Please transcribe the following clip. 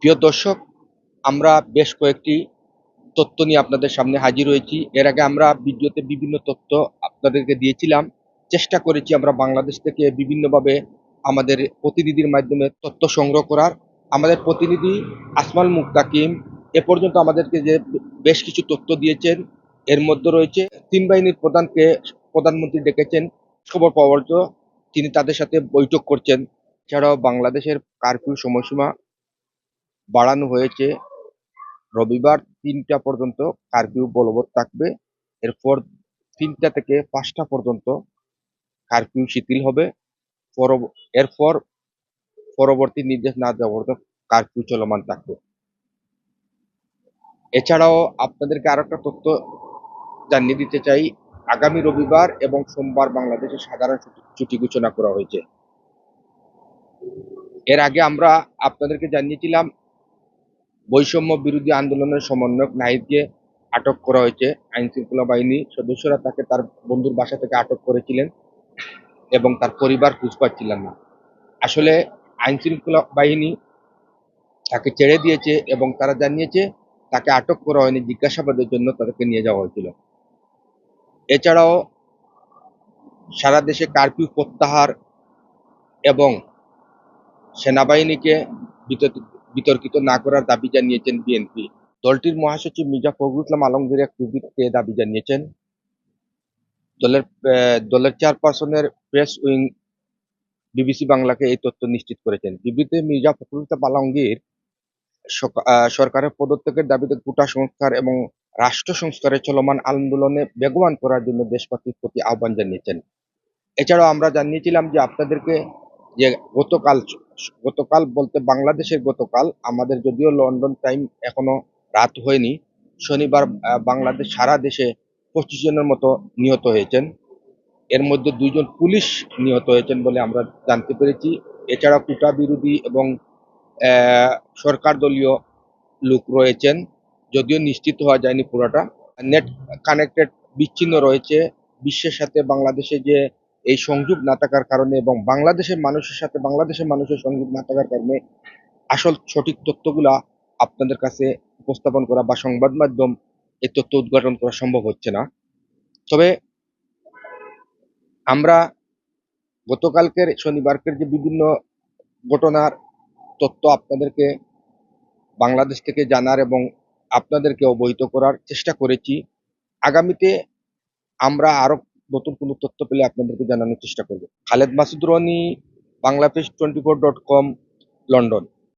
প্রিয় দর্শক, আমরা বেশ কয়েকটি তথ্য নিয়ে আপনাদের সামনে হাজির হয়েছি। এর আগে আমরা ভিডিওতে বিভিন্ন তথ্য আপনাদেরকে দিয়েছিলাম। চেষ্টা করেছি আমরা বাংলাদেশ থেকে বিভিন্নভাবে আমাদের প্রতিনিধির মাধ্যমে তথ্য সংগ্রহ করার। আমাদের প্রতিনিধি আসমাল মুক্তাকিম এ পর্যন্ত আমাদেরকে যে বেশ কিছু তথ্য দিয়েছেন, এর মধ্যে রয়েছে ৩ বাহিনীর প্রধানকে প্রধানমন্ত্রী ডেকেছেন খবর পাওয়ার জন্য। তিনি তাদের সাথে বৈঠক করছেন। এছাড়াও বাংলাদেশের কারফিউ সময়সীমা বাড়ানো হয়েছে। রবিবার ৩টা পর্যন্ত কারফিউ বলবৎ থাকবে। এরপর ৩টা থেকে ৫টা পর্যন্ত কারফিউ শিথিল হবে। এরপর পরবর্তী নির্দেশ না দেওয়া পর্যন্ত কারফিউ চলমান থাকবে। এছাড়াও আপনাদেরকে আরো একটা তথ্য জানিয়ে দিতে চাই, আগামী রবিবার এবং সোমবার বাংলাদেশে সাধারণ ছুটি ঘোষণা করা হয়েছে। এর আগে আমরা আপনাদেরকে জানিয়েছিলাম বৈষম্য বিরোধী আন্দোলনের সমন্বয়ক নাহিদকে আটক করা হয়েছে। আইন শৃঙ্খলা বাহিনী সদস্যরা তাকে তার বন্ধুর বাসা থেকে আটক করেছিলেন এবং তার পরিবার খোঁজ পাচ্ছিলেন না। আসলে আইন শৃঙ্খলা বাহিনী তাকে ছেড়ে দিয়েছে এবং তারা জানিয়েছে তাকে আটক করা হয়নি, জিজ্ঞাসাবাদের জন্য তাদেরকে নিয়ে যাওয়া হয়েছিল। এছাড়াও সারা দেশে কারফিউ প্রত্যাহার এবং সেনাবাহিনীকে বিতর্কিত না করার দাবি জানিয়েছেন বিএনপি। দলটির মহাসচিব মির্জা ফখরুল ইসলাম আলমগীর এক বিবৃতিতে দাবি জানিয়েছেন। দলের চেয়ারপারসনের প্রেস উইং বিবিসি বাংলাকে এই তথ্য নিশ্চিত করেছেন। বিবৃতিতে মির্জা ফখরুল ইসলাম আলমগীর সরকারের পদত্যাগের দাবিতে কোটা সংস্কার এবং রাষ্ট্র সংস্কারের চলমান আন্দোলনে বেগবান করার জন্য দেশবাসীর প্রতি আহ্বান জানিয়েছেন। এছাড়াও আমরা জানিয়েছিলাম যে আপনাদেরকে যে গতকাল বলতে বাংলাদেশের গতকাল, আমাদের যদিও লন্ডন টাইম এখনো রাত হয়নি, শনিবার বাংলাদেশ সারা দেশে 25 জনের মতো নিহত হয়েছেন। এর মধ্যে 2 জন পুলিশ নিহত হয়েছেন বলে আমরা জানতে পেরেছি। এছাড়া কোটা বিরোধী এবং সরকার দলীয় লোক রয়েছেন, যদিও নিশ্চিত হওয়া যায়নি পুরোটা। নেট কানেক্টেড বিচ্ছিন্ন রয়েছে বিশ্বের সাথে। বাংলাদেশে যে এই সংযোগ না থাকার কারণে এবং বাংলাদেশের মানুষের সাথে বাংলাদেশের মানুষের সংযোগ না থাকার কারণে আসল সঠিক তথ্যগুলা আপনাদের কাছে উপস্থাপন করা বা সংবাদ মাধ্যম এই তথ্য উদ্ঘাটন করা সম্ভব হচ্ছে না। তবে আমরা গতকালকের শনিবারকের যে বিভিন্ন ঘটনার তথ্য আপনাদেরকে বাংলাদেশ থেকে জানার এবং আপনাদেরকে অবহিত করার চেষ্টা করেছি। আগামীতে আমরা আরো নতুন কোনো তথ্য পেলে আপনাদেরকে জানানোর চেষ্টা করব। Khaled Masud Roni, Bangladesh 24.com, London.